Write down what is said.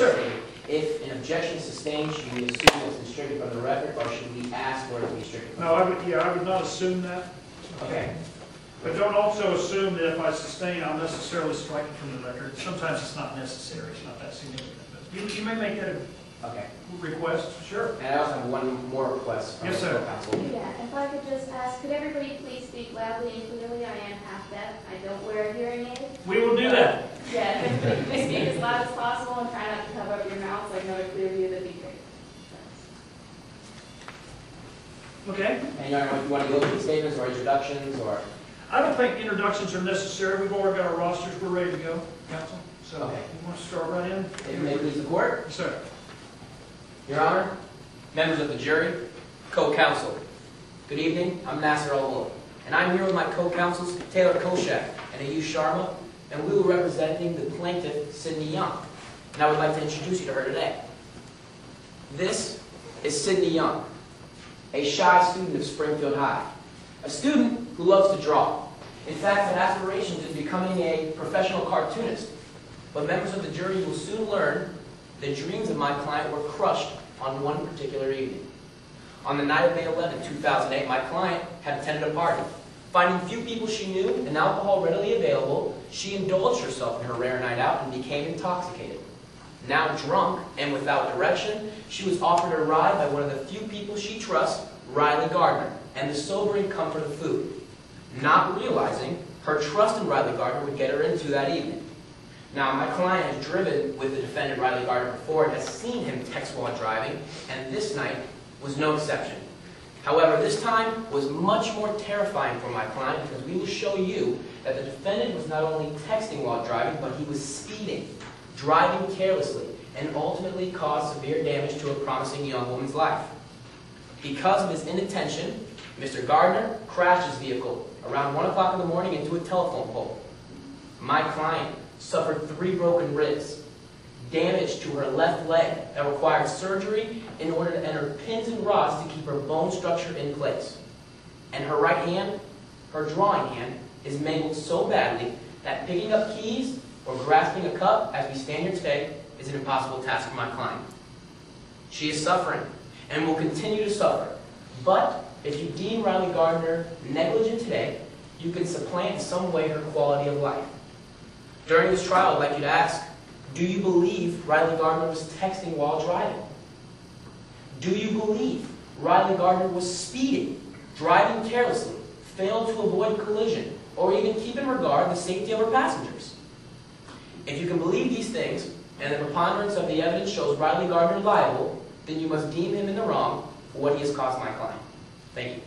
sir. stated. If an objection is sustained, should we assume it's restricted from the record, or should we ask for it to be restricted? No, I would not assume that. Okay. But don't also assume that if I sustain, I'll necessarily strike it from the record. Sometimes it's not necessary, it's not that significant. But you may make that Okay. a request, sure. And I also have one more request from Yes, the sir. council. Yeah, if I could just ask, could everybody please speak loudly and clearly? I am half deaf. I don't wear a hearing aid. We will do that. Yeah, if everybody could speak as loud as possible and try not to cover up your mouth so I know a clear view, that'd be great. Okay. And you want to go through statements or introductions or? I don't think introductions are necessary. We've already got our rosters. We're ready to go, council. So Okay. you want to start right in? If you may please the court. Yes, sir. Your Honor, members of the jury, co-counsel. Good evening, I'm Nasseropen, and I'm here with my co-counsels, Taylor Koshak and Ayush Sharma, and we will be representing the plaintiff, Sydney Young. And I would like to introduce you to her today. This is Sydney Young, a shy student of Springfield High, a student who loves to draw. In fact, had aspirations in becoming a professional cartoonist. But members of the jury will soon learn the dreams of my client were crushed on one particular evening. On the night of May 11, 2008, my client had attended a party. Finding few people she knew and alcohol readily available, she indulged herself in her rare night out and became intoxicated. Now drunk and without direction, she was offered a ride by one of the few people she trusts, Riley Gardner, and the sobering comfort of food. Not realizing her trust in Riley Gardner would get her into that evening. Now, my client has driven with the defendant, Riley Gardner, before and has seen him text while driving, and this night was no exception. However, this time was much more terrifying for my client because we will show you that the defendant was not only texting while driving, but he was speeding, driving carelessly, and ultimately caused severe damage to a promising young woman's life. Because of his inattention, Mr. Gardner crashed his vehicle around 1 o'clock in the morning into a telephone pole. My client suffered 3 broken ribs, damage to her left leg that required surgery in order to enter pins and rods to keep her bone structure in place. And her right hand, her drawing hand, is mangled so badly that picking up keys or grasping a cup as we stand here today is an impossible task for my client. She is suffering and will continue to suffer. But if you deem Riley Gardner negligent today, you can supplant in some way her quality of life. During this trial, I'd like you to ask, do you believe Riley Gardner was texting while driving? Do you believe Riley Gardner was speeding, driving carelessly, failed to avoid collision, or even keep in regard the safety of her passengers? If you can believe these things, and the preponderance of the evidence shows Riley Gardner liable, then you must deem him in the wrong for what he has caused my client. Thank you.